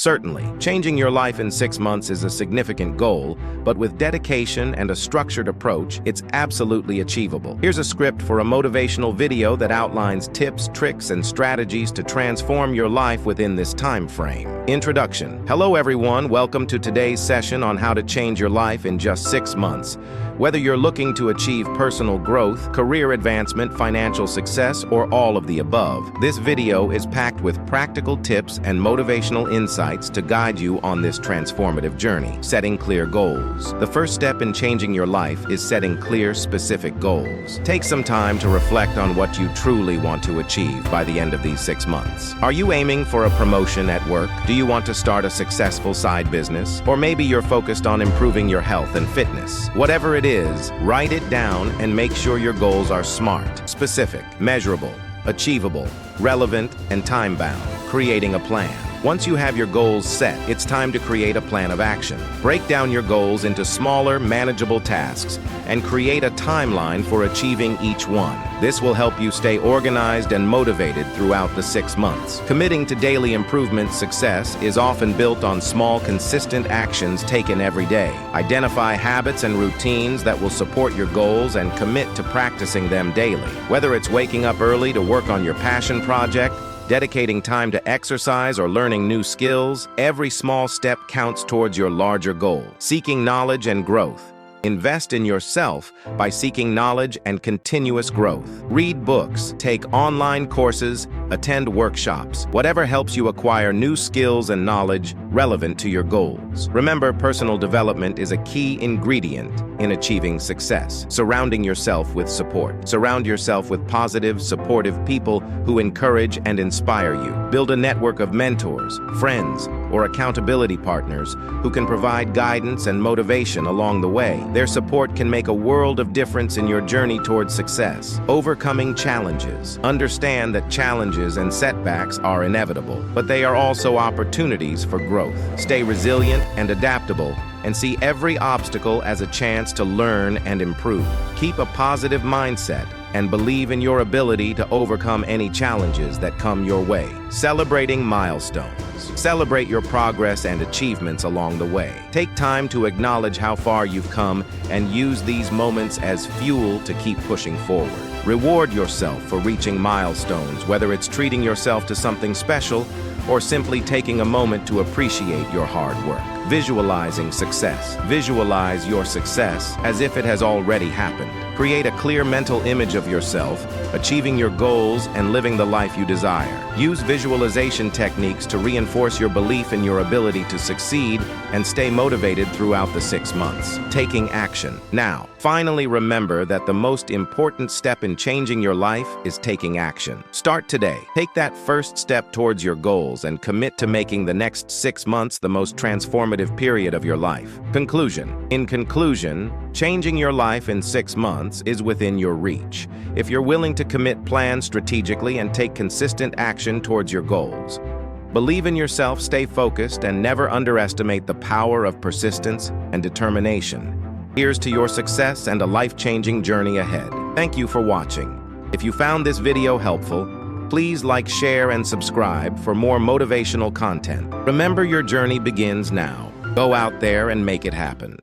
Certainly, changing your life in 6 months is a significant goal, but with dedication and a structured approach, it's absolutely achievable. Here's a script for a motivational video that outlines tips, tricks, and strategies to transform your life within this time frame. Introduction. Hello everyone, welcome to today's session on how to change your life in just 6 months. Whether you're looking to achieve personal growth, career advancement, financial success, or all of the above, this video is packed with practical tips and motivational insights to guide you on this transformative journey. Setting clear goals. The first step in changing your life is setting clear, specific goals. Take some time to reflect on what you truly want to achieve by the end of these 6 months. Are you aiming for a promotion at work? Do you want to start a successful side business? Or maybe you're focused on improving your health and fitness. Whatever it is, write it down and make sure your goals are smart, specific, measurable, achievable, relevant, and time-bound. Creating a plan. Once you have your goals set, it's time to create a plan of action. Break down your goals into smaller, manageable tasks and create a timeline for achieving each one. This will help you stay organized and motivated throughout the 6 months. Committing to daily improvement success is often built on small, consistent actions taken every day. Identify habits and routines that will support your goals and commit to practicing them daily. Whether it's waking up early to work on your passion project, dedicating time to exercise, or learning new skills, every small step counts towards your larger goal. Seeking knowledge and growth. Invest in yourself by seeking knowledge and continuous growth. Read books, take online courses, attend workshops, whatever helps you acquire new skills and knowledge relevant to your goals. Remember, personal development is a key ingredient in achieving success. Surrounding yourself with support. Surround yourself with positive, supportive people who encourage and inspire you. Build a network of mentors, friends, or accountability partners who can provide guidance and motivation along the way. Their support can make a world of difference in your journey towards success. Overcoming challenges. Understand that challenges and setbacks are inevitable, but they are also opportunities for growth. Stay resilient and adaptable, and see every obstacle as a chance to learn and improve. Keep a positive mindset and believe in your ability to overcome any challenges that come your way. Celebrating milestones. Celebrate your progress and achievements along the way. Take time to acknowledge how far you've come and use these moments as fuel to keep pushing forward. Reward yourself for reaching milestones, whether it's treating yourself to something special or simply taking a moment to appreciate your hard work. Visualizing success. Visualize your success as if it has already happened. Create a clear mental image of yourself, achieving your goals and living the life you desire. Use visualization techniques to reinforce your belief in your ability to succeed and stay motivated throughout the 6 months. Taking action. Now, finally remember that the most important step in changing your life is taking action. Start today. Take that first step towards your goals and commit to making the next 6 months the most transformative period of your life. Conclusion. In conclusion, changing your life in 6 months is within your reach if you're willing to commit plans strategically and take consistent action towards your goals. Believe in yourself, stay focused, and never underestimate the power of persistence and determination. Here's to your success and a life-changing journey ahead. Thank you for watching. If you found this video helpful, please like, share, and subscribe for more motivational content. Remember, your journey begins now. Go out there and make it happen.